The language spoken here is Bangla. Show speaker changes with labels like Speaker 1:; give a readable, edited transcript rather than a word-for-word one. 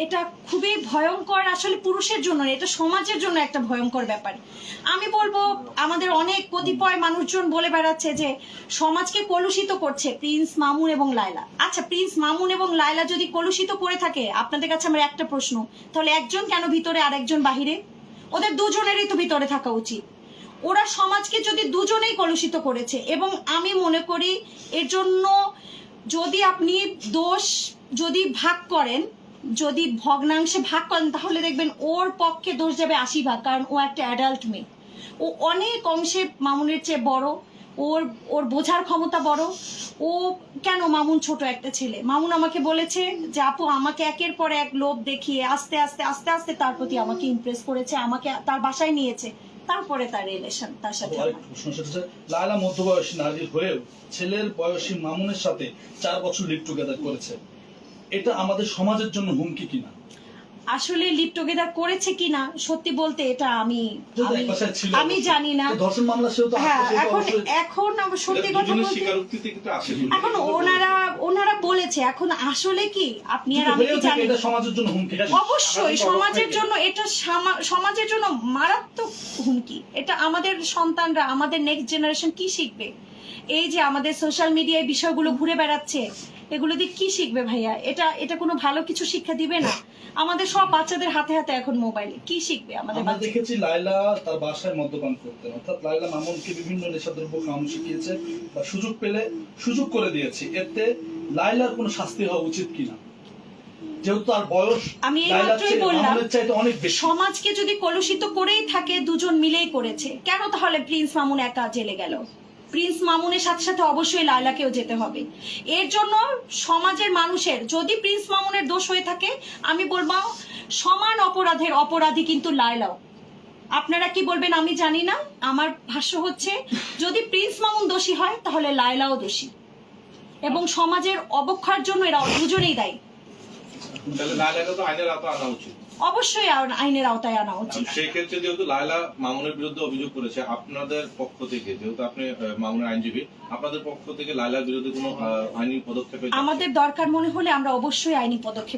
Speaker 1: এটা খুবই ভয়ঙ্কর, আসলে পুরুষের জন্য না, এটা সমাজের জন্য একটা ভয়ঙ্কর ব্যাপার। আমি বলবো আমাদের অনেক কতিপয় মানুষজন বলে বেড়াচ্ছে যে সমাজকে কলুষিত করছে প্রিন্স মামুন এবং লায়লা। আচ্ছা, প্রিন্স মামুন এবং লায়লা যদি কলুষিত করে থাকে, আপনাদের কাছে আমার একটা প্রশ্ন, তাহলে একজন কেন ভিতরে আর একজন বাহিরে? ওদের দুজনেরই তো ভিতরে থাকা উচিত। ওরা সমাজকে যদি দুজনেই কলুষিত করেছে, এবং আমি মনে করি এর জন্য যদি আপনি দোষ যদি ভাগ করেন, যদি ভগ্নাংশে ভাগ করেন, তাহলে দেখবেন ওর পক্ষে দোষ যাবে 80 ভাগ, কারণ ও একটা অ্যাডাল্ট মেয়ে। ও অনেক অংশে মামুনের চেয়ে বড়, ওর বোঝার ক্ষমতা বড়। ও কেন, মামুন ছোট একটা ছেলে। মামুন আমাকে বলেছে যে আপু আমাকে একের পর এক লোভ দেখিয়ে আস্তে আস্তে আস্তে আস্তে তার প্রতি আমাকে ইমপ্রেস করেছে, আমাকে তার বাসায় নিয়েছে, তারপরে তার রিলেশন তার সাথে।
Speaker 2: লায়লা মধ্যবয়সী নারী হয়েও ছেলের বয়সী মামুনের সাথে 4 বছর লিভ টুগেদার করেছে, এটা আমাদের সমাজের জন্য হুমকি কিনা?
Speaker 1: আসলে লিভ টুগেদার করেছে কিনা সত্যি বলতে এটা আমি জানি না।
Speaker 2: ধর্ষণ মামলা সেও তো
Speaker 1: হ্যাঁ, এখন সত্যি কথা বলতে এখন ওনারা বলেছে, এখন আসলে কি আপনি আর আমি কি জানি?
Speaker 2: এটা সমাজের জন্য হুমকি।
Speaker 1: অবশ্যই সমাজের জন্য, এটা সমাজের জন্য মারাত্মক হুমকি। এটা আমাদের সন্তানরা, আমাদের নেক্সট জেনারেশন কি শিখবে? এই যে আমাদের সোশ্যাল মিডিয়ায় বিষয়গুলো ঘুরে বেড়াচ্ছে, এগুলো দিয়ে কি শিখবে ভাইয়া? এটা কোনো ভালো কিছু শিক্ষা দিবে না। আমাদের সব বাচ্চাদের হাতে হাতে এখন মোবাইলে, কি শিখবে আমাদের
Speaker 2: আমরা
Speaker 1: বাচ্চা?
Speaker 2: দেখেছি লায়লা তার বাসায় মদ্যপান করতেন, অর্থাৎ লায়লা মামুনকে বিভিন্ন নেশাদ্রব্য খাওয়ানো শিখিয়েছে বা সুযোগ পেলে সুযোগ করে দিয়েছে। এতে লায়লার কোনো শাস্তি হওয়া উচিত কিনা, যেহেতু তার বয়স
Speaker 1: আমি এইমাত্রই বললাম
Speaker 2: অনেক বেশি।
Speaker 1: সমাজকে যদি কলুষিত করেই থাকে, দুজন মিলেই করেছে, কেন তাহলে প্রিন্স মামুন একা জেলে গেল? প্রিন্স মামুনের সাথে সাথে অবশ্যই লায়লাকেও যেতে হবে। এর জন্য সমাজের মানুষের, যদি প্রিন্স মামুনের দোষ হয়ে থাকে, আমি বলবো সমান অপরাধের অপরাধী কিন্তু লায়লাও। আপনারা কি বলবেন আমি জানি না, আমার ভাষ্য হচ্ছে যদি প্রিন্স মামুন দোষী হয় তাহলে লায়লাও দোষী, এবং সমাজের অবক্ষয়ের জন্য এরা দুজনেই দায়ী। অবশ্যই আইনের আওতায় আনা উচিত।
Speaker 3: সেই ক্ষেত্রে যেহেতু লায়লা মামুনের বিরুদ্ধে অভিযোগ করেছে, আপনাদের পক্ষ থেকে, যেহেতু আপনি মামুনের আইনজীবী, আপনাদের পক্ষ থেকে লায়লার বিরুদ্ধে কোনো আইনি পদক্ষেপ?
Speaker 1: আমাদের দরকার মনে হলে আমরা অবশ্যই আইনি পদক্ষেপ